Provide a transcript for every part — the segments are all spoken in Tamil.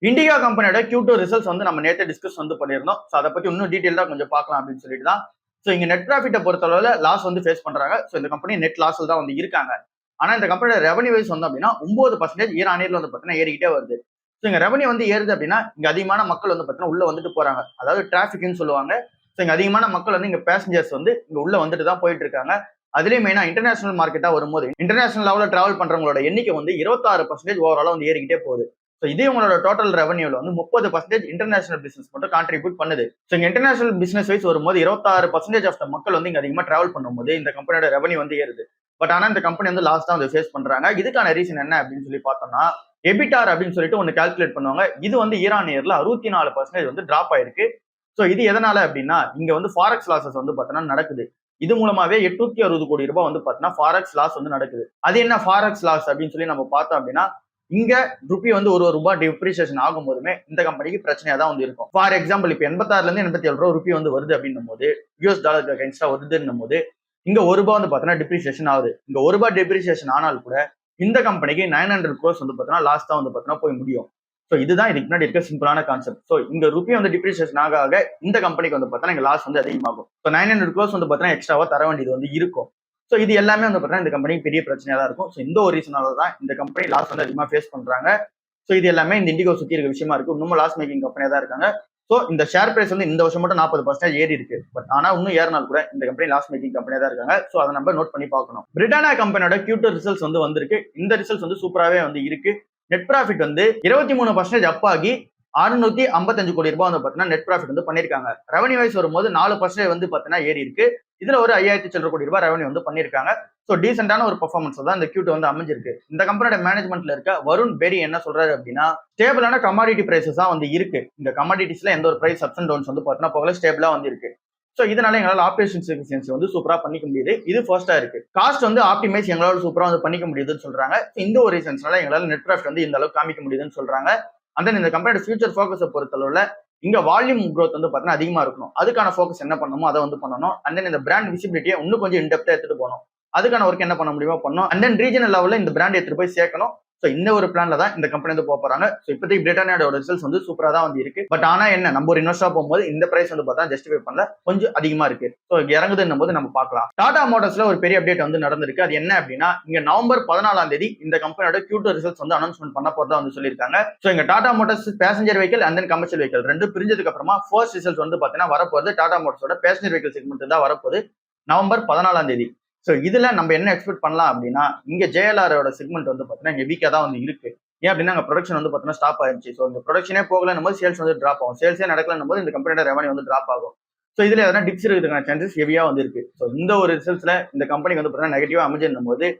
இண்டிகா கம்பெனியோட Q2 ரிசல்ட்ஸ் வந்து நம்ம நேத்து டிஸ்கஸ் வந்து பண்ணியிருந்தோம். ஸோ அத பத்தி இன்னும் டீடைல்டா கொஞ்சம் பார்க்கலாம் அப்படின்னு சொல்லிட்டு தான். ஸோ இங்க நெட் ப்ராஃபிட்ட பொறுத்தளவுல லாஸ் வந்து ஃபேஸ் பண்றாங்க. ஸோ இந்த கம்பெனி நெட் லாஸ்ல தான் வந்து இருக்காங்க. ஆனா இந்த கம்பெனியோட ரெவன்யூ வைஸ் வந்தோம் அப்படின்னா 9% இயர் ஆன் இயர்ல வந்து பார்த்தீங்கன்னா ஏறிக்கிட்டே வருது. ஸோ இங்க ரெவன்யூ வந்து ஏறுது அப்படின்னா இங்க அதிகமான மக்கள் வந்து பார்த்தீங்கன்னா உள்ள வந்துட்டு போறாங்க. அதாவது டிராஃபிக்னு சொல்லுவாங்க. ஸோ இங்க அதிகமான மக்கள் வந்து இங்க பேசஞ்சர்ஸ் வந்து இங்க உள்ள வந்துட்டு தான் போயிட்டு இருக்காங்க. அதுலயும் மெயினா இன்டர்நேஷனல் மார்க்கெட்டா வரும்போது இன்டர்நேஷனல் லெவலில் டிராவல் பண்றவங்களோட எண்ணிக்கை வந்து 26% ஓவராலா வந்து ஏறிக்கிட்டே போகுது. ஸோ இதே உங்களோட டோட்டல் ரெவன்யூல வந்து 30% இன்டர்நேஷனல் பிசினஸ் மட்டும் கான்ட்ரிபியூட் பண்ணுது. ஸோ இங்க இன்டர்நேஷனல் பிசினஸ் வைஸ் வரும்போது 26% ஆஃப் த மக்கள் வந்து இங்க அதிகமா டிராவல் பண்ணும்போது இந்த கம்பெனியோட ரெவன்யூ வந்து ஏறுது. பட் ஆனா இந்த கம்பெனி வந்து லாஸ்ட் தான் வந்து ஃபேஸ் பண்றாங்க. இதுக்கான ரீசன் என்ன அப்படின்னு சொல்லி பார்த்தோம்னா எபிட்டார் அப்படின்னு சொல்லிட்டு ஒன்னு கால்குலேட் பண்ணுவாங்க. இது வந்து இயர் ஆன் இயர்ல 64% வந்து டிராப் ஆயிருக்கு. ஸோ இது எதனால அப்படின்னா இங்க வந்து ஃபாரெக்ஸ் லாசஸ் வந்து பார்த்தோன்னா நடக்குது. இது மூலமாவே 860 கோடி ரூபாய் வந்து பார்த்தீங்கன்னா ஃபாரெக்ஸ் லாஸ் வந்து நடக்குது. அது என்ன ஃபாரெக்ஸ் லாஸ் அப்படின்னு சொல்லி நம்ம பார்த்தோம் அப்படின்னா இங்க ருபி வந்து ஒரு ரூபாய் டிப்ரிசியேஷன் ஆகும் போதுமே இந்த கம்பெனிக்கு பிரச்சனையா தான் வந்து இருக்கும். ஃபார் எக்ஸாம்பிள் இப்ப 86ல இருந்து 87 ரூபாய் ருபி வந்து வருது அப்படின்னும் போது யூஎஸ் டாலருக்கு அகைன்ஸ்டா வருதுன்னும் போது இங்க ஒரு ரூபாய் வந்து பாத்தீங்கன்னா டிப்ரிசியேஷன் ஆகுது. இங்க ஒரு ரூபாய் டிப்ரிசியேஷன் ஆனால் கூட இந்த கம்பெனிக்கு 900 crores வந்து பாத்தீங்கன்னா லாஸ்ட் தான் வந்து பாத்தீங்கன்னா போய் முடியும். ஸோ இதுதான் இதுக்கு முன்னாடி இருக்க சிம்பிளான கான்செப்ட். ஸோ இங்க ருபி வந்து டிப்ரிசியேஷன் ஆக இந்த கம்பெனிக்கு வந்து பாத்தீங்கன்னா இங்க லாஸ் வந்து அதிகமாகும். ஸோ 900 crores வந்து பாத்தீங்கன்னா எக்ஸ்ட்ராவா தர வேண்டியது வந்து இருக்கும். ஸோ இது எல்லாமே வந்து பார்த்தீங்கன்னா இந்த கம்பெனிக்கு பெரிய பிரச்சனையா தான் இருக்கும். ஸோ இந்த ஒரு ரீசனால தான் இந்த கம்பெனி லாஸ் வந்து அதிகமாக ஃபேஸ் பண்றாங்க. ஸோ இது எல்லாமே இந்த இண்டிகோ சுற்றி இருக்க விஷயமா இருக்கு. இன்னும் லாஸ் மேக்கிங் கம்பெனியா தான் இருக்காங்க. ஸோ இந்த ஷேர் பிரைஸ் வந்து இந்த வருஷம் மட்டும் 40% ஏறி இருக்கு. பட் ஆனா இன்னும் ஏறினால் கூட இந்த கம்பெனி லாஸ் மேக்கிங் கம்பெனியா தான் இருக்காங்க. ஸோ அதை நம்ம நோட் பண்ணி பார்க்கணும். பிரிட்டானியா கம்பெனியோட Q2 ரிசல்ட்ஸ் வந்து வந்திருக்கு. இந்த ரிசல்ட்ஸ் வந்து சூப்பராகவே வந்து இருக்கு. நெட் ப்ராஃபிட் வந்து 23% அப் ஆகி 655 கோடி ரூபாய் வந்து பார்த்தீங்கன்னா நெட் ப்ராஃபிட் வந்து பண்ணிருக்காங்க. ரெவன்யூ வைஸ் வரும்போது 4% வந்து பார்த்தீங்கன்னா ஏறி இருக்கு. இதுல ஒரு 5000 சில்லற கோடி ரூபாய் ரெவன்யூ வந்து பண்ணிருக்காங்க. ஸோ டீசென்டான ஒரு பெர்ஃபார்மன்ஸ் தான் இந்த Q2 வந்து அமைஞ்சிருக்கு. இந்த கம்பெனியோட மேனேஜ்மெண்ட்ல இருக்க வருண் பெரி என்ன சொல்றாரு அப்படின்னா ஸ்டேபிளான கமாடிட்டி பிரைசஸ் தான் வந்து இருக்கு. இந்த கமாடிட்டிஸ்ல எந்த ஒரு பிரைஸ் அப்ஸ் அண்ட் டவுன்ஸ் வந்து பார்த்தீங்கன்னா போகல ஸ்டேபிளா வந்து இருக்கு. ஸோ இதனால எங்களால் ஆப்ரேஷன்ஸ் எஃபிஷியன்சி வந்து சூப்பரா பண்ணிக்க முடியுது. இது ஃபர்ஸ்டா இருக்கு. காஸ்ட் வந்து ஆப்டிமைஸ் எங்களால சூப்பரா வந்து பண்ணிக்க முடியுதுன்னு சொல்றாங்க. இந்த ஒரு ரீசன்ஸ்னால எங்களால நெட் ப்ராஃபிட் வந்து இந்த அளவுக்கு காமிக்க முடியுதுன்னு சொல்றாங்க. அந்த இந்த கம்பெனியோட ஃபியூச்சர் ஃபோக்கஸை பொறுத்தளவுல இங்க வால்யூம் க்ரோத் வந்து பார்த்தீங்கன்னா அதிகமா இருக்கணும். அதுக்கான ஃபோக்கஸ் என்ன பண்ணணுமோ அதை வந்து பண்ணணும். அண்ட் தென் இந்த பிராண்ட் விசிபிலிட்டியை இன்னும் கொஞ்சம் இன்டெப்தா எடுத்துட்டு போகணும். அதுக்கான ஒர்க் என்ன பண்ண முடியுமோ பண்ணணும். அண்ட் தென் ரீஜனல் லெவலில் இந்த பிராண்ட் எடுத்துட்டு போய் சேர்க்கணும். ஸோ இந்த ஒரு பிளான்ல தான் இந்த கம்பெனி வந்து போறாங்க. ஸோ இப்போதைக்கு பிரிட்டானியோட ரிசல்ட்ஸ் வந்து சூப்பரா தான் வந்து இருக்கு. பட் ஆனா என்ன நம்ம ஒரு இன்வெஸ்டா போகும்போது இந்த பிரைஸ் வந்து பார்த்தா ஜஸ்டிஃபை பண்ணல, கொஞ்சம் அதிகமா இருக்கு. ஸோ இறங்குதுன்னும் போது நம்ம பார்க்கலாம். டாடா மோட்டார்ஸ்ல ஒரு பெரிய அப்டேட் வந்து நடந்திருக்கு. அது என்ன அப்படின்னா இங்க நவம்பர் 14ஆம் தேதி இந்த கம்பெனியோட Q2 ரிசல்ட்ஸ் வந்து அனௌன்ஸ்மெண்ட் பண்ண போறதா வந்து சொல்லியிருக்காங்க. ஸோ இங்க Tata Motors passenger vehicle and then commercial vehicle ரெண்டு பிரிஞ்சதுக்கு அப்புறமா ஃபர்ஸ்ட் ரிசல்ட்ஸ் வந்து பார்த்தீங்கன்னா வரப்போகுது டாடா மோட்டார்ஸோட பேசஞ்சர் வெஹிக்கல் செக்மெண்ட் தான் வரப்போகுது நவம்பர் 14ஆம் தேதி. ஸோ இதுல நம்ம என்ன எக்ஸ்பெக்ட் பண்ணலாம் அப்படின்னா இங்க JLRோட செக்மெண்ட் வந்து பார்த்தீங்கன்னா இங்க வீக்கா தான் வந்து இருக்கு. ஏன் அப்படின்னா அங்க ப்ரொடக்ஷன் வந்து பார்த்தீங்கன்னா ஸ்டாப் ஆயிருச்சு. ஸோ இந்த ப்ரொடக்ஷனே போகலன்னும் போது சேல்ஸ் வந்து டிராப் ஆகும். சேல்ஸே நடக்கலன்னும் போது இந்த கம்பெனியோட ரெவன்யூ வந்து டிராப் ஆகும். ஸோ இதுல எதனா டிப்ஸ் இருக்கிறதுக்கான சான்சஸ் ஹெவியா வந்து இருக்கு. ஸோ இந்த ஒரு ரிசல்ட்ஸ்ல இந்த கம்பெனிக்கு வந்து பார்த்தீங்கன்னா நெகட்டிவா அமைஞ்சிருந்தும் போது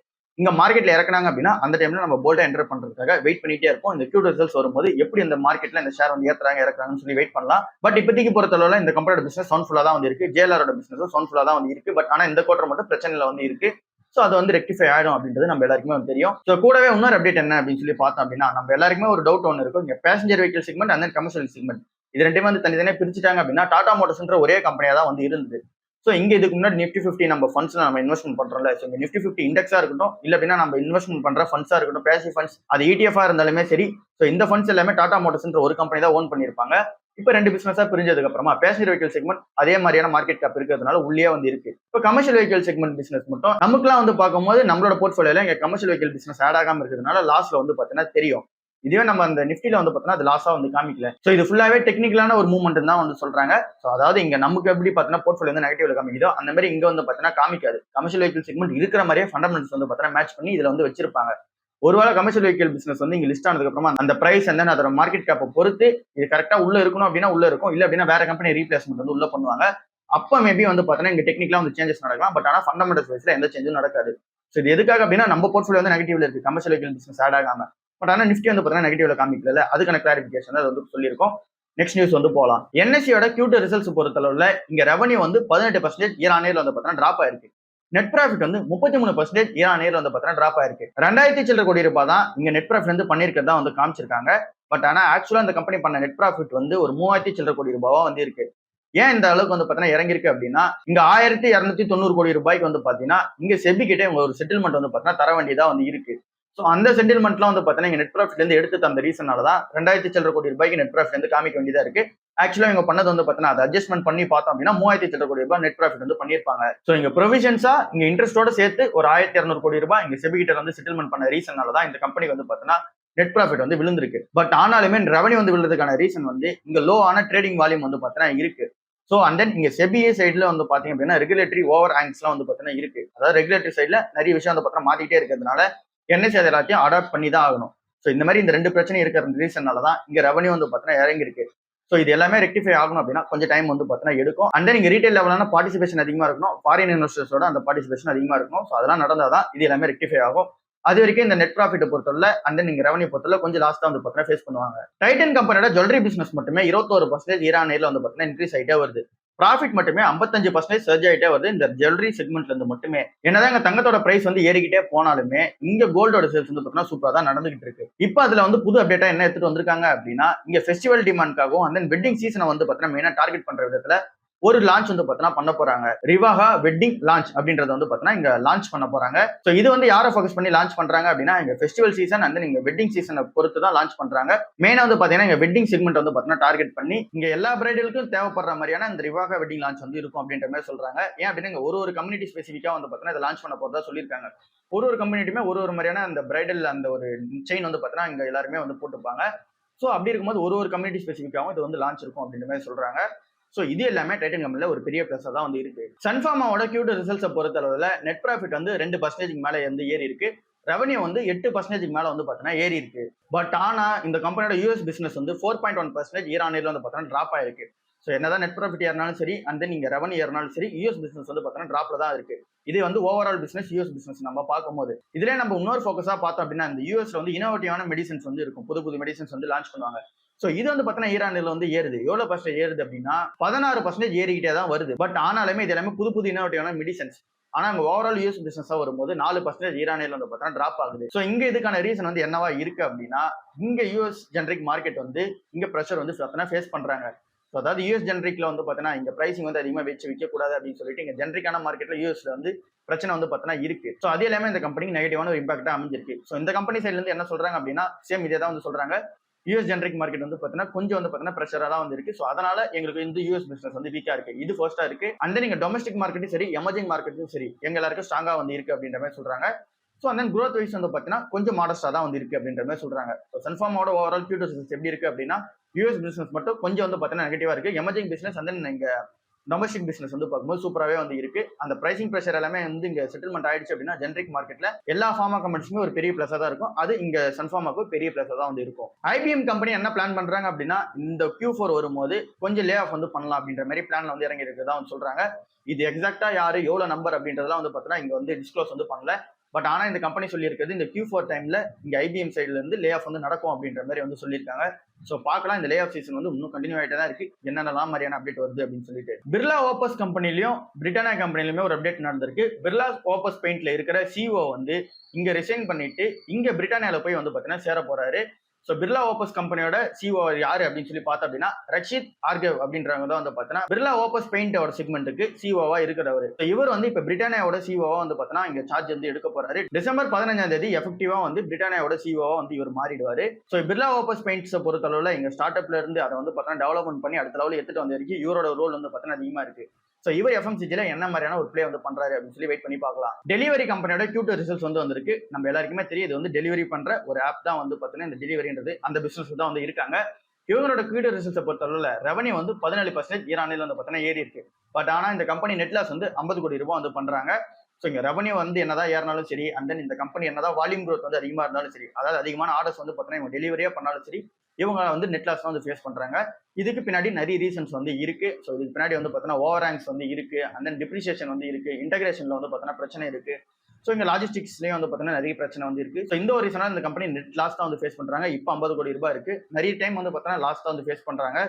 இங்க மார்க்கெட்ல இறக்குனாங்க அப்படின்னா அந்த டைம்ல நம்ம போல்டா என்டர் பண்றதுக்காக வெயிட் பண்ணிட்டே இருப்போம். இந்த Q2 ரிசல்ட்ஸ் வரும்போது எப்படி இந்த மார்க்கெட்ல இந்த ஷேர் வந்து ஏத்துறாங்க இறக்குறாங்கன்னு சொல்லி வெயிட் பண்ணலாம். பட் இப்போதைக்கு பொறுத்தளவுல இந்த கம்பெனியோட பிசினஸ் சவுண்ட்ஃபுல்லா தான் வந்து இருக்கு. JLRோட பிசினஸ் சவுண்ட்ஃபுல்லா தான் வந்து இருக்கு. பட் ஆனா இந்த குவார்டர் மட்டும் பிரச்சனைல வந்து இருக்கு. ஸோ அது வந்து ரெக்டிஃபை ஆயிடும் அப்படின்றது நம்ம எல்லாருக்குமே வந்து தெரியும். ஸோ கூடவே இன்னொரு அப்டேட் என்ன அப்படின்னு சொல்லி பார்த்தோம் அப்படின்னா நம்ம எல்லாருக்குமே ஒரு டவுட் ஒன்று இருக்கும். இங்க passenger vehicle segment and commercial segment இது ரெண்டுமே வந்து தனித்தனியாக பிரிச்சுட்டாங்க அப்படின்னா டாடா மோட்டர்ஸ்ன்ற ஒரே கம்பெனியா தான் வந்து இருந்தது. ஸோ இங்க இதுக்கு முன்னாடி Nifty 50 நம்ம ஃபண்ட்ஸ்ல நம்ம இன்வெஸ்ட்மெண்ட் பண்றோம்ல. ஸோ இந்த Nifty 50 இண்டெக்ஸா இருக்கட்டும் இல்ல அப்படின்னா நம்ம இன்வெஸ்ட்மெண்ட் பண்ற ஃபண்ட்ஸா இருக்கட்டும் பேசிவ் ஃபண்ட்ஸ் அது ETF இருந்தாலுமே சரி. ஸோ இந்த ஃபண்ட்ஸ் எல்லாமே டாடா மோட்டர்ஸ்ன்ற ஒரு கம்பெனி தான் ஓன் பண்ணியிருப்பாங்க. இப்போ ரெண்டு பிசினஸா பிரிஞ்சதுக்கு அப்புறமா பேசஞ்சர் வெஹிக்கல் செக்மெண்ட் அதே மாதிரியான மார்க்கெட் கேப் இருக்கிறதுனால உள்ளே வந்து இருக்கு. இப்போ கமர்ஷியல் வெஹிக்கல் செக்மெண்ட் பிசினஸ் மட்டும் நமக்குலாம் வந்து பார்க்கும்போது நம்மளோட போர்ட்ஃபோலியோல இங்க கமர்ஷியல் வெஹிக்கல் பிசினஸ் ஆட் ஆகாம இருக்கிறதுனால லாஸ்ல வந்து பார்த்தீங்கன்னா தெரியும். இதுவே நம்ம அந்த நிஃப்டில வந்து பார்த்தீங்கன்னா அது லாஸா வந்து காமிக்கல. ஸோ இது ஃபுல்லாவே டெக்னிக்கலான ஒரு மூவ்மெண்ட் தான் வந்து சொல்றாங்க. ஸோ அதாவது இங்க நமக்கு எப்படி பார்த்தீங்கன்னா போர்ட்ஃபோலியோ வந்து நெகட்டிவ்ல காமிக்குதோ அந்த மாதிரி இங்க வந்து பார்த்தீங்கன்னா காமிக்காது. கமர்ஷியல் வெஹிக்கல் செக்மெண்ட் இருக்கிற மாதிரியே ஃபண்டமெண்டல்ஸ் வந்து பார்த்தீங்கன்னா மேட்ச் பண்ணி இதுல வந்து வச்சிருப்பாங்க. ஒருவேளை கமர்ஷியல் வெஹிக்கல் பிசினஸ் வந்து இங்க லிஸ்ட் ஆனதுக்கு அப்புறமா அந்த பிரைஸ் என்ன அதோட மார்க்கெட் கேப்பை பொறுத்து இது கரெக்டா உள்ள இருக்கணும் அப்படின்னா உள்ள இருக்கும். இல்ல அப்படின்னா வேற கம்பெனி ரீப்ளேஸ்மெண்ட் வந்து உள்ள பண்ணுவாங்க. அப்ப மேபி வந்து பாத்தீங்கன்னா இங்க டெக்னிக்கலா வந்து சேஞ்சஸ் நடக்கலாம். பட் ஆனா ஃபண்டமெண்டல்ஸ் வைஸ்ல எந்த சேஞ்சும் நடக்காது. ஸோ இது எதுக்காக அப்படின்னா நம்ம போர்ட்ஃபோலியோ வந்து நெகட்டிவ்ல இருக்கு கமர்ஷியல் வெஹிக்கல் பிசினஸ் ஆட் ஆகாம. பட் ஆனா நிஃப்டி வந்து பாத்தீங்கன்னா நெகட்டிவ்ல காமிக்கல. அதுக்கான கிளாரிபிகேஷன் அது வந்து சொல்லியிருக்கோம். நெக்ஸ்ட் நியூஸ் வந்து போகலாம். NSEயோட Q2 ரிசல்ட்ஸ் பொறுத்தளவுல இங்க ரெவன்யூ வந்து 18% இயர் ஆன் இயர்ல வந்து பாத்தீங்கன்னா டிராப் ஆயிருக்கு. நெட் ப்ராஃபிட் வந்து 33% இயர் ஆன் இயர் வந்து பார்த்தீங்கன்னா டிராப் ஆயிருக்கு. 2000 சில்லற கோடி ரூபாய் தான் இங்க நெட் ப்ராஃபிட் வந்து பண்ணிருக்கிறதா வந்து காமிச்சிருக்காங்க. பட் ஆனா ஆக்சுவலா இந்த கம்பெனி பண்ண நெட் ப்ராஃபிட் வந்து ஒரு 3000 சில்லற கோடி ரூபாவா வந்து இருக்கு. ஏன் இந்த அளவுக்கு வந்து பார்த்தீங்கன்னா இறங்கிருக்கு அப்படின்னா இங்க 1290 கோடி ரூபாய்க்கு வந்து பாத்தீங்கன்னா இங்க செபி கிட்டே ஒரு செட்டில்மெண்ட் வந்து பார்த்தீங்கன்னா தர வேண்டியதா வந்து இருக்கு. ஸோ அந்த செட்டில்மெண்ட்லாம் வந்து பார்த்தீங்கன்னா நெட் ப்ராஃபிட்ல இருந்து எடுத்து தந்த ரீசனால தான் 2000 சில்லற கோடி ரூபாய்க்கு நெட் ப்ராஃபிட் வந்து காமிக்க வேண்டியதா இருக்கு. ஆக்சுவலா இவங்க பண்ணது வந்து பார்த்தீங்கன்னா அதை அட்ஜஸ்ட்மெண்ட் பண்ணி பார்த்தோம் அப்படின்னா 3000 சில்லற கோடி ரூபாய் நெட் ப்ராஃபிட் வந்து பண்ணியிருப்பாங்க. ஸோ இங்க ப்ரொவிஷன்ஸா இங்க இன்ட்ரெஸ்டோட சேர்த்து ஒரு 1200 கோடி ரூபாய் இங்க செபி கிட்ட வந்து செட்டில்மெண்ட் பண்ண ரீசனால தான் இந்த கம்பெனிக்கு வந்து பார்த்தீங்கன்னா நெட் ப்ராஃபிட் வந்து விழுந்திருக்கு. பட் ஆனாலுமே ரெவன்யூ வந்து விழுறதுக்கான ரீசன் வந்து இங்க லோ ஆன ட்ரேடிங் வால்யூம் வந்து பார்த்தீங்கன்னா இருக்கு. ஸோ அண்ட் தென் இங்க செபிஏ சைட்ல வந்து பாத்தீங்க அப்படின்னா ரெகுலேட்டரி ஓவர் ஆங்ஸ்லாம் வந்து பார்த்தீங்கன்னா இருக்கு. அதாவது ரெகுலேட்டரி சைட்ல நிறைய விஷயம் வந்து பார்த்தீங்கன்னா மாத்திட்டே இருக்கிறதுனால என்எஸ்சி அது எல்லாத்தையும் அடாப்ட் பண்ணி தான் ஆகணும். ஸோ இந்த மாதிரி இந்த 2 பிரச்சனையும் இருக்கிற ரீசனால தான் இங்க ரெவன்யூ வந்து பார்த்தீங்கன்னா இறங்கி இருக்கு. ஸோ இது எல்லாமே ரெக்டிஃபை ஆகணும் அப்படின்னா கொஞ்சம் டைம் வந்து பார்த்தீங்கன்னா எடுக்கும். அண்ட் தென் இங்க ரீட்டைல் லெவலான பார்ட்டிசிபேஷன் அதிகமா இருக்கணும், ஃபாரின் இன்வெஸ்டர்ஸோட அந்த பார்ட்டிசிபேஷன் அதிகமா இருக்கணும். ஸோ அதெல்லாம் நடந்தாதான் இது எல்லாமே ரெக்டிஃபை ஆகும். அது வரைக்கும் இந்த நெட் ப்ராஃபிட் பொறுத்தவரை அண்ட் தென் நீங்க ரெவன்யூ பொறுத்தவரை கொஞ்சம் லாஸ்ட் வந்து பார்த்தீங்கன்னா ஃபேஸ் பண்ணுவாங்க. டைட்டன் கம்பெனியோட ஜுவல்லரி பிசினஸ் மட்டுமே 21% இயர் வந்து பார்த்தீங்கன்னா இன்க்ரீஸ் ஆகிட்டே வருது. ப்ராஃபிட் மட்டுமே 55% சர்ஜ் ஆகிட்டே வருது இந்த ஜுவல்லரி செக்மெண்ட்ல இருந்து மட்டுமே. என்னதான் இங்க தங்கத்தோட பிரைஸ் வந்து ஏறிக்கிட்டே போனாலுமே இங்க கோல்டோட சேல்ஸ் வந்து பார்த்தீங்கன்னா சூப்பரா தான் நடந்துகிட்டு இருக்கு. இப்போ அதுல வந்து புது அப்டேட்டா என்ன எடுத்துட்டு வந்திருக்காங்க அப்படின்னா இங்க ஃபெஸ்டிவல் டிமாண்ட்காகவும் அண்ட் தென் வெட்டிங் சீசனை வந்து பார்த்தீங்கன்னா மெயினா டார்கெட் பண்ற விதத்துல ஒரு லான்ச் வந்து பார்த்தீங்கன்னா பண்ண போறாங்க. ரிவாகா வெட்டிங் லான்ச் அப்படின்றத வந்து பார்த்தீங்கன்னா இங்க லான்ச் பண்ண போறாங்க. ஸோ இது வந்து யாரை ஃபோக்கஸ் பண்ணி லான்ச் பண்றாங்க அப்படின்னா இங்க ஃபெஸ்டிவல் சீசன் அண்ட் நீங்க வெட்டிங் சீசனை பொறுத்து தான் லான்ச் பண்றாங்க. மெயினா வந்து பாத்தீங்கன்னா இங்க வெட்டிங் செக்மெண்ட் வந்து பார்த்தீங்கன்னா டார்கெட் பண்ணி இங்க எல்லா பிரைடலுக்கும் தேவைப்படுற மாதிரியான இந்த ரிவாகா வெட்டிங் லான்ச் வந்து இருக்கும் அப்படின்ற மாதிரி சொல்றாங்க. ஏன் அப்படின்னா ஒரு கம்யூனிட்டி ஸ்பெசிஃபிக்கா வந்து பார்த்தீங்கன்னா இதை லான்ச் பண்ண போறதா சொல்லியிருக்காங்க. ஒரு கம்யூனிட்டியுமே ஒரு மாதிரியான அந்த பிரைடல் அந்த ஒரு செயின் வந்து பார்த்தீங்கன்னா இங்க எல்லாருமே வந்து போட்டுப்பாங்க. ஸோ அப்படி இருக்கும்போது ஒரு கம்யூனிட்டி ஸ்பெசிஃபிக்காகவும் இது வந்து லான்ச் இருக்கும் அப்படின்ற மாதிரி சொல்றாங்க. ஸோ இது எல்லாமே டைட்டன் கம்பெனில ஒரு பெரிய பிளஸா தான் வந்து இருக்கு. சன்ஃபார்மாவோட Q2 ரிசல்ட்ஸை பொறுத்தளவுல நெட் ப்ராஃபிட் வந்து 2% மேல வந்து ஏறி இருக்கு. ரெவன்யூ வந்து 8% மேல வந்து பாத்தீங்கன்னா ஏறி இருக்கு. பட் ஆனா இந்த கம்பெனியோட யூஎஸ் பிசினஸ் வந்து 4.1% இயர் ஆன் இயர்ல வந்து பாத்தீங்கன்னா டிராப் ஆயிருக்கு. ஸோ என்னதான் நெட் ப்ராஃபிட் ஏறினாலும் சரி அண்ட் தென் நீங்க ரெவன்யூ ஏறினாலும் சரி யூஎஸ் பிசினஸ் வந்து பாத்தீங்கன்னா டிராப்ல தான் இருக்கு. இது வந்து ஓவரால் பிசினஸ் யூஎஸ் பிசினஸ் நம்ம பார்க்கும்போது இதுல நம்ம இன்னொரு ஃபோக்கஸா பார்த்தோம் அப்படின்னா இந்த யூஎஸ்ல வந்து இனோவேட்டிவான மெடிசன்ஸ் வந்து இருக்கும். புது மெடிசன்ஸ் வந்து லான்ச் பண்ணுவாங்க. சோ இது வந்து பாத்தீங்கன்னா ஈரான்ல வந்து ஏறுது. எவ்வளவு பர்சன்டேஜ் ஏறுது அப்படின்னா 16% ஏறிக்கிட்டே தான் வருது. பட் ஆனாலுமே இது எல்லாமே புது இன்னோவேட்டிவான மெடிசன்ஸ். ஆனா அங்க ஓவரால் யூஎஸ் பிசினஸா வரும்போது 4% ஈரானில் வந்து பார்த்தா டிராப் ஆகுது. சோ இங்க இதுக்கான ரீசன் வந்து என்னவா இருக்கு அப்படின்னா இங்க யூஎஸ் ஜெனரிக் மார்க்கெட் வந்து இங்க ப்ரெஷர் வந்து ஃபேஸ் பண்றாங்க. ஸோ அதாவது யூஎஸ் ஜெனரிக்ல வந்து பார்த்தீங்கன்னா இங்க பிரைசிங் வந்து அதிகமாக வச்சு விற்க கூடாது அப்படின்னு சொல்லிட்டு இங்க ஜெனரிக்கான மார்க்கெட்ல யூஎஸ்ல வந்து பிரச்சனை வந்து பார்த்தீங்கன்னா இருக்கு. ஸோ அது எல்லாமே இந்த கம்பெனிக்கு நெகட்டிவான ஒரு இம்பாக்டா அமைஞ்சிருக்கு. ஸோ இந்த கம்பெனி சைட்ல இருந்து என்ன சொல்றாங்க அப்படின்னா சேம் இதே தான் வந்து சொல்றாங்க. யூஎஸ் ஜெனரிக் மார்க்கெட் வந்து பார்த்தீங்கன்னா கொஞ்சம் வந்து பார்த்தீங்கன்னா ப்ரெஷரா தான் வந்து இருக்கு. ஸோ அதனால எங்களுக்கு இந்த யூஎஸ் பிசினஸ் வந்து வீக்கா இருக்கு. இது ஃபர்ஸ்டா இருக்கு. அந்த நீங்க டொமஸ்டிக் மார்க்கெட்டும் சரி எமர்ஜிங் மார்க்கெட்டும் சரி எங்க எல்லாருக்கும் ஸ்ட்ராங்கா வந்து இருக்கு அப்படின்ற மாதிரி சொல்றாங்க. ஸோ அந்த growth வைஸ் வந்து பார்த்தீங்கன்னா கொஞ்சம் மாடஸ்டா தான் வந்து இருக்கு அப்படின்ற மாதிரி சொல்றாங்க. ஸோ சன்ஃபார்மோட ஓவரால் Q2 ரிசல்ட்ஸ் எப்படி இருக்கு அப்படின்னா யூஎஸ் பிசினஸ் மட்டும் கொஞ்சம் வந்து பார்த்தீங்கன்னா நெகட்டிவா இருக்கு. எமர்ஜிங் பிசினஸ் வந்து நீங்க டொமஸ்டிக் பிசினஸ் வந்து பார்க்கும்போது சூப்பராகவே வந்து இருக்கு. அந்த பிரைசிங் ப்ரெஷர் எல்லாமே வந்து இங்க செட்டில்மெண்ட் ஆயிடுச்சு அப்படின்னா ஜெனரிக் மார்க்கெட்ல எல்லா ஃபார்மா கம்பெனிஸுமே ஒரு பெரிய பிளஸா தான் இருக்கும். அது இங்க சன்ஃபார்மாக்கு பெரிய பிளஸா தான் வந்து இருக்கும். ஐபிஎம் கம்பெனி என்ன பிளான் பண்றாங்க அப்படின்னா இந்த Q4 வரும்போது கொஞ்சம் லே ஆஃப் வந்து பண்ணலாம் அப்படின்ற மாதிரி பிளான்ல வந்து இறங்கி இருக்கிறதா வந்து சொல்றாங்க. இது எக்ஸாக்டா யாரு எவ்வளவு நம்பர் அப்படின்றதெல்லாம் வந்து பார்த்தீங்கன்னா இங்க வந்து டிஸ்க்ளோஸ் வந்து பண்ணல. பட் ஆனா இந்த கம்பெனி சொல்லியிருக்கிறது இந்த Q4 டைம்ல இங்க ஐபிஎம் சைட்ல இருந்து லே ஆஃப் வந்து நடக்கும் அப்படின்ற மாதிரி வந்து சொல்லியிருக்காங்க. ஸோ பார்க்கலாம் இந்த லே ஆஃப் சீசன் வந்து இன்னும் கண்டினியூ ஆகிட்டே தான் இருக்கு. என்னென்னலாம் மாதிரியான அப்டேட் வருது அப்படின்னு சொல்லிட்டு பிர்லா ஓப்பஸ் கம்பெனிலையும் பிரிட்டானியா கம்பெனிலுமே ஒரு அப்டேட் நடந்திருக்கு. பிர்லா ஓப்பஸ் பெயிண்ட்ல இருக்கிற சிஓ வந்து இங்க ரிசைன் பண்ணிட்டு இங்க பிரிட்டானியால போய் வந்து பார்த்தீங்கன்னா சேர போறாரு. ஸோ பிர்லா ஓப்பஸ் கம்பெனியோட சிஓ யாரு அப்படின்னு சொல்லி பார்த்தோம் அப்படின்னா ரஷித் ஆர்கவ் அப்படின்றவங்க தான் வந்து பார்த்தீங்கன்னா பிர்லா ஓப்பஸ் பெயிண்டோட செக்மெண்ட்டுக்கு சிஓவா இருக்கிறவர். இவர் வந்து இப்ப பிரிட்டானியாவோட சிஓவா வந்து பார்த்தீங்கன்னா இங்க சார்ஜ் வந்து எடுக்க போறாரு. டிசம்பர் 15ஆம் தேதி எஃபெக்டிவா வந்து பிரிட்டானியாவோட சிஓவா வந்து இவர் மாறிடுவாரு. ஸோ பிர்லா ஓப்பஸ் பெயிண்ட்ஸை பொறுத்தளவுல இங்க ஸ்டார்ட் அப்ல இருந்து அதை வந்து பார்த்தீங்கன்னா டெவலப்மெண்ட் பண்ணி அடுத்த லெவலில் எடுத்துட்டு வந்து வரைக்கும் இவரோட ரோல் வந்து பார்த்தீங்கன்னா அதிகமா இருக்கு. ஸோ இவர் எஃப்எம்சிஜில என்ன மாதிரியான ஒரு பிளே வந்து பண்றாரு அப்படின்னு சொல்லி வெயிட் பண்ணி பார்க்கலாம். டெலிவரி கம்பெனியோட Q2 ரிசல்ட்ஸ் வந்து வந்திருக்கு. நம்ம எல்லாருக்குமே தெரியும் இது வந்து டெலிவரி பண்ற ஒரு ஆப் தான் வந்து பார்த்தீங்கன்னா இந்த டெலிவரின்றது அந்த பிசினஸ் தான் வந்து இருக்காங்க. இவங்களோட Q2 ரிசல்ட்ஸை பொறுத்தளவுல ரெவன்யூ வந்து 17% இயர் ஆன் இயர்ல வந்து பார்த்தீங்கன்னா ஏறி இருக்கு. பட் ஆனா இந்த கம்பெனி நெட் லாஸ் வந்து 50 கோடி ரூபாய் வந்து பண்றாங்க. ஸோ இங்க ரெவன்யூ வந்து என்னதான் ஏறினாலும் சரி அண்ட் தென் இந்த கம்பெனி என்னதான் வால்யூம் growth வந்து அதிகமா இருந்தாலும் சரி அதாவது அதிகமான ஆர்டர்ஸ் வந்து பார்த்தீங்கன்னா இவங்க டெலிவரியா பண்ணாலும் சரி இவங்க வந்து நெட் லாஸ் வந்து ஃபேஸ் பண்றாங்க. இதுக்கு பின்னாடி நிறைய ரீசன்ஸ் வந்து இருக்கு. ஸோ இதுக்கு பின்னாடி வந்து பார்த்தீங்கன்னா ஓவர் ஹேங்ஸ் வந்து இருக்கு அண்ட் தென் டிப்ரிசியேஷன் வந்து இருக்கு, இன்டகிரேஷன்ல வந்து பார்த்தீங்கன்னா பிரச்சனை இருக்கு. ஸோ இங்க லாஜிஸ்டிக்ஸ்லயும் வந்து பார்த்தீங்கன்னா நிறைய பிரச்சனை வந்து இருக்கு. ஸோ இந்த ஒரு ரீசனா இந்த கம்பெனி நெட் லாஸ் தான் வந்து ஃபேஸ் பண்றாங்க. இப்போ 50 கோடி ரூபாய் இருக்கு. நிறைய டைம் வந்து பார்த்தீங்கன்னா லாஸ் தான் வந்து ஃபேஸ் பண்றாங்க.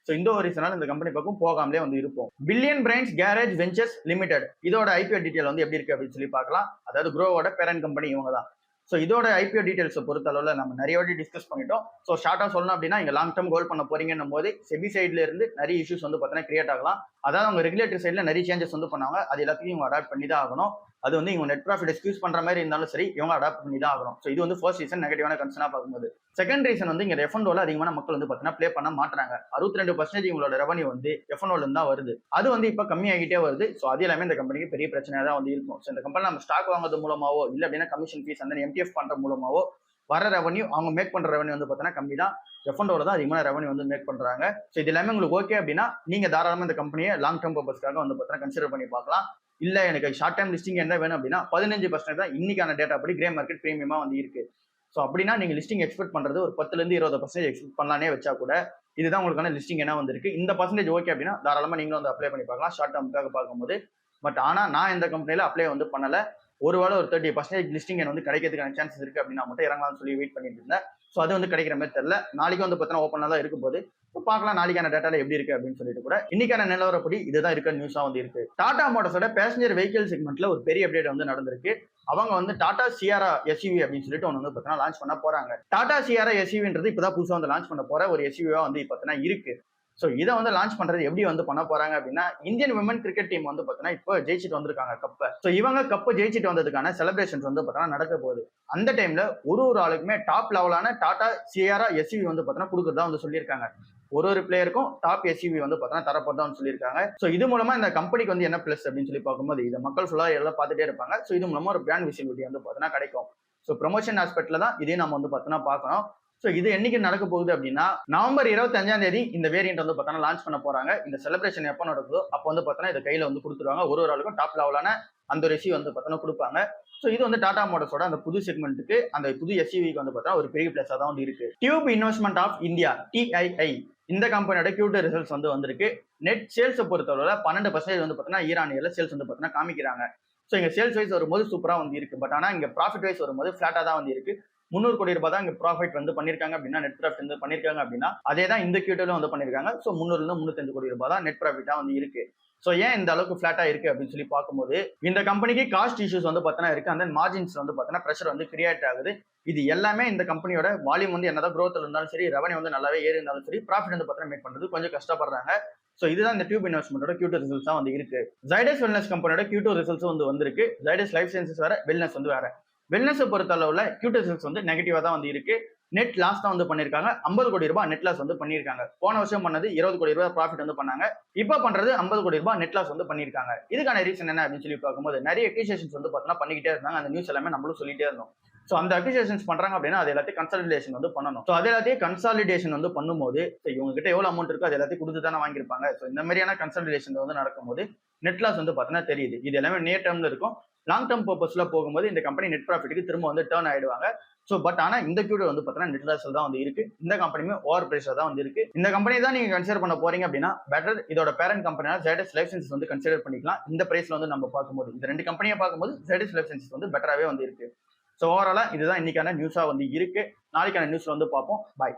ஸோ இந்த ஒரு ரீசனால இந்த கம்பெனி பக்கம் போகாமலே வந்து இருப்போம். Billion brains garage ventures limited இதோட ஐபிஓ டீடைல் வந்து எப்படி இருக்கு அப்படின்னு சொல்லி பார்க்கலாம். அதாவது குரோவோட பேரண்ட் கம்பெனி இவங்க தான். ஸோ இதோட ஐபிஓ டீடைல்ஸை பொறுத்த அளவில் நம்ம நிறைய வாட்டி டிஸ்கஸ் பண்ணிட்டோம். ஸோ ஷார்ட்டாக சொல்லணும் அப்படின்னா இங்கே லாங் டர்ம் கோல் பண்ண போறீங்கன்னும் போது செபி சைட்ல இருந்து நிறைய இஷ்யூஸ் வந்து பார்த்தீங்கன்னா கிரியேட் ஆகலாம். அதாவது அவங்க ரெகுலேட்டரி சைட்ல நிறைய சேஞ்சஸ் வந்து பண்ணாங்க. அது எல்லாத்தையும் இவங்க அடாப்ட் பண்ணி தான் ஆகணும். அது வந்து இவங்க நெட் ப்ராஃபிட் எக்ஸ்கியூஸ் பண்ற மாதிரி இருந்தாலும் சரி இவங்க அடாப்ட் பண்ணி தான் ஆகணும். ஸோ இது வந்து ஃபர்ஸ்ட் ரீசன் நெகட்டிவான கன்சர்னா பார்க்கும்போது. செகண்ட் ரீசன் வந்து இங்க F&Oல அதிகமான மக்கள் வந்து பார்த்தீங்கன்னா ப்ளே பண்ண மாட்டாங்க. 62% இவங்களோட ரெவன்யூ வந்து F&Oல இருந்து தான் வருது. அது வந்து இப்ப கம்மியாகிட்டே வருது. ஸோ அது எல்லாமே இந்த கம்பெனிக்கு பெரிய பிரச்சனையா தான் வந்து இருக்கும். ஸோ இந்த கம்பெனி நம்ம ஸ்டாக் வாங்குறது மூலமாவோ இல்ல அப்படின்னா கமிஷன் ஃபீஸ் அந்த MTF பண்ற மூலமாவோ வர ரெவன்யூ அவங்க மேக் பண்ற ரெவன்யூ வந்து பார்த்தீங்கன்னா கம்மி தான். F&Oல தான் அதிகமான ரெவன்யூ வந்து மேக் பண்றாங்க. ஸோ இது எல்லாமே உங்களுக்கு ஓகே அப்படின்னா நீங்க தாராளமா இந்த கம்பெனியை லாங் டேர்ம் பர்பஸ்க்காக வந்து பார்த்தீங்கன்னா கன்சிடர் பண்ணி பார்க்கலாம். இல்ல எனக்கு ஷார்ட் டைம் லிஸ்டிங் என்ன வேணும் அப்படின்னா 15% தான் இன்னைக்கான டேட்டா படி கிரே மார்க்கெட் பிரீமியமா வந்து இருக்கு. ஸோ அப்படின்னா நீங்க லிஸ்டிங் எக்ஸ்பெக்ட் பண்றது ஒரு 10-20% எக்ஸ்பெக்ட் பண்ணலானே வச்சா கூட இதுதான் உங்களுக்கான லிஸ்டிங் என்ன வந்திருக்கு. இந்த பர்சன்டேஜ் ஓகே அப்படின்னா தாராளமா நீங்களும் வந்து அப்ளை பண்ணி பார்க்கலாம் ஷார்ட் டேர்முக்காக பார்க்கும்போது. பட் ஆனா நான் இந்த கம்பெனில அப்ளை வந்து பண்ணல. ஒருவேளை ஒரு 30% லிஸ்டிங் வந்து கிடைக்கிறதுக்கான சான்சஸ் இருக்கு அப்படின்னா மட்டும் இறங்கலாம்னு சொல்லி வெயிட் பண்ணிட்டு இருந்தேன். ஸோ அது வந்து கிடைக்கிற மாதிரி தெரியல. நாளைக்கு வந்து பார்த்தீங்கன்னா ஓப்பனாக தான் இருக்கும் போது பார்க்கலாம் நாளைக்கான டேட்டால எப்படி இருக்கு அப்படின்னு சொல்லிட்டு கூட இன்னைக்கான நிலவரப்படி இதுதான் இருக்க நியூஸா வந்து இருக்கு. டாடா மோட்டார்ஸோட பேசஞ்சர் வெஹிக்கிள் செக்மெண்ட்ல ஒரு பெரிய அப்டேட் வந்து நடந்திருக்கு. அவங்க வந்து டாடா சியாரா எஸ்யூவி அப்படின்னு சொல்லிட்டு ஒன்று வந்து பார்த்தீங்கன்னா லான்ச் பண்ண போறாங்க. டாடா சியாரா எஸ்யூவின்றது இப்பதான் புதுசாக வந்து லான்ச் பண்ண போற ஒரு எஸ்யூவியா வந்து பார்த்தீங்கன்னா இருக்கு. ஸோ இதை வந்து லான்ச் பண்றது எப்படி வந்து பண்ண போறாங்க அப்படின்னா இந்தியன் விமன் கிரிக்கெட் டீம் வந்து பார்த்தீங்கன்னா இப்போ ஜெயிச்சுட்டு வந்திருக்காங்க கப்பை. ஸோ இவங்க கப்பை ஜெயிச்சுட்டு வந்ததுக்கான செலிப்ரேஷன்ஸ் வந்து பார்த்தீங்கன்னா நடக்க போகுது. அந்த டைம்ல ஒரு ஆளுக்குமே டாப் லெவலான டாடா சியாரா எஸ்யூவி வந்து பார்த்தீங்கன்னா கொடுக்குறதா வந்து சொல்லியிருக்காங்க. ஒரு பிளேயருக்கும் டாப் எஸ்யூவி வந்து பார்த்தீங்கன்னா தரப்பதான் சொல்லியிருக்காங்க. ஸோ இது மூலமா இந்த கம்பெனிக்கு வந்து என்ன பிளஸ் அப்படின்னு சொல்லி பார்க்கும்போது இதை மக்கள் ஃபுல்லா எல்லாம் பார்த்துட்டே இருப்பாங்க. ஸோ இது மூலமா ஒரு பிராண்ட் விசிபிலிட்டி வந்து பார்த்தீங்கன்னா கிடைக்கும். ஸோ ப்ரொமோஷன் ஆஸ்பெக்ட்ல தான் இதையும் நம்ம வந்து பார்த்தீங்கன்னா பார்க்கணும். ஸோ இது என்னைக்கு நடக்க போகுது அப்படின்னா நவம்பர் 25 இந்த வேரியன்ட் வந்து பார்த்தீங்கன்னா லான்ச் பண்ண போறாங்க. இந்த செலிப்ரேஷன் எப்போ நடக்குதோ அப்போ வந்து பார்த்தீங்கன்னா இதை கையில வந்து கொடுத்துருவாங்க. ஒரு ஆளுக்கும் டாப் லெவலான அந்த ஒரு எஸ்யூ வந்து பார்த்தீங்கன்னா கொடுப்பாங்க. ஸோ இது வந்து டாடா மோட்டார்ஸோட அந்த புது செக்மெண்ட்டுக்கு அந்த புது எஸ்யூவிக்கு வந்து பார்த்தா ஒரு பெரிய பிளஸா தான் வந்து இருக்கு. Tube investment of India TII இந்த கம்பெனியோட Q2 ரிசல்ட்ஸ் வந்து வந்திருக்கு. நெட் சேல்ஸை பொறுத்தவரை 12% வந்து பார்த்தீங்கன்னா ஈரானியர்ல சேல்ஸ் வந்து பார்த்தீங்கன்னா காமிக்கிறாங்க. ஸோ இங்க சேல்ஸ் வைஸ் வரும்போது சூப்பரா வந்து இருக்கு. பட் ஆனா இங்க ப்ராஃபிட் வைஸ் வரும்போது ஃபிளாட்டா தான் வந்து இருக்கு. 300 கோடி ரூபாய் தான் இங்க ப்ராஃபிட் வந்து பண்ணிருக்காங்க அப்படின்னா நெட் ப்ராஃபிட் வந்து பண்ணிருக்காங்க அப்படின்னா அதே தான் இந்த Q2ல வந்து பண்ணிருக்காங்க. ஸோ 300-305 கோடி ரூபாய் தான் நெட் ப்ராஃபிட்டா வந்து இருக்கு. ஸோ ஏன் இந்த அளவுக்கு ஃபிளாட்டா இருக்கு அப்படின்னு சொல்லி பார்க்கும்போது இந்த கம்பெனிக்கு காஸ்ட் இஷ்யூஸ் வந்து பார்த்தீங்கன்னா இருக்கு. அந்த மார்ஜின்ஸ் வந்து பார்த்தீங்கன்னா ப்ரெஷர் வந்து கிரியேட் ஆகுது. இது எல்லாமே இந்த கம்பெனியோட வால்யூம் வந்து என்னதான் growth இருந்தாலும் சரி ரெவன்யூ வந்து நல்லாவே ஏறி இருந்தாலும் சரி ப்ராஃபிட் வந்து பார்த்தீங்கன்னா மேக் பண்றது கொஞ்சம் கஷ்டப்படுறாங்க. ஸோ இதுதான் இந்த டியூப் இன்வெஸ்ட்மெண்டோட Q2 ரிசல்ட்ஸா வந்து இருக்கு. ஜைடஸ் வெல்னஸ் கம்பெனியோட Q2 ரிசல்ட்ஸ் வந்து வந்திருக்கு. ஜைடஸ் லைஃப் சயின்சஸ் வேற, வெல்னஸ் வந்து வேற. வெல்னஸ் பொறுத்த அளவுல Q2 ரிசல்ட்ஸ் வந்து நெகட்டிவா தான் வந்து இருக்கு. நெட் லாஸ் தான் வந்து பண்ணிருக்காங்க. 50 கோடி ரூபாய் நெட் லாஸ் வந்து பண்ணிருக்காங்க. போன வருஷம் பண்ணது 20 கோடி ரூபாய் ப்ராஃபிட் வந்து பண்ணாங்க. இப்ப பண்றது 50 கோடி ரூபாய் நெட் லாஸ் வந்து பண்ணிருக்காங்க. இதுக்கான ரீசன் என்ன அப்படின்னு சொல்லி பார்க்கும்போது நிறைய அக்யூசேஷன்ஸ் வந்து பார்த்தீங்கன்னா பண்ணிக்கிட்டே இருந்தாங்க. அந்த நியூஸ் எல்லாமே நம்மளும் சொல்லிட்டே இருந்தோம். ஸோ அந்த அக்யூசேஷன்ஸ் பண்றாங்க அப்படின்னா அது எல்லாத்தையும் கன்சாலிடேஷன் வந்து பண்ணணும். ஸோ அது எல்லாத்தையும் கன்சாலிடேஷன் வந்து பண்ணும்போது இவங்க கிட்ட எவ்வளவு அமௌண்ட் இருக்கோ அது எல்லாத்தையும் கொடுத்து தானே வாங்கியிருப்பாங்க. ஸோ இந்த மாதிரியான கன்சாலிடேஷன் வந்து நடக்கும்போது நெட் லாஸ் வந்து பார்த்தீங்கன்னா தெரியுது. இது எல்லாமே நியர் டேர்ம்ல இருக்கும். லாங் டேர்ம் பர்பஸ்ல போகும்போது இந்த கம்பெனி நெட் ப்ராஃபிட்டுக்கு திரும்ப வந்து டேர்ன் ஆயிடுவாங்க. ஸோ பட் ஆனா இந்த Q2 வந்து பார்த்தீங்கன்னா நெட் லாஸ் தான் வந்து இருக்கு. இந்த கம்பெனியுமே ஓவர் பிரைஸா தான் வந்து இருக்கு. இந்த கம்பெனி தான் நீங்க கன்சிடர் பண்ண போறீங்க அப்படின்னா பெட்டர் இதோட பேரண்ட் கம்பெனியான ஜைடஸ் லைஃப் சயின்சஸ் வந்து கன்சிடர் பண்ணிக்கலாம். இந்த பிரைஸ்ல வந்து நம்ம பார்க்கும்போது இந்த ரெண்டு கம்பெனியை பார்க்கும்போது ஜைடஸ் லைஃப் சயின்சஸ் வந்து பெட்டராகவே வந்து இருக்கு. ஸோ ஓவராலா இதுதான் இன்னைக்கான நியூஸா வந்து இருக்கு. நாளைக்கான நியூஸ்ல வந்து பார்ப்போம். பாய்.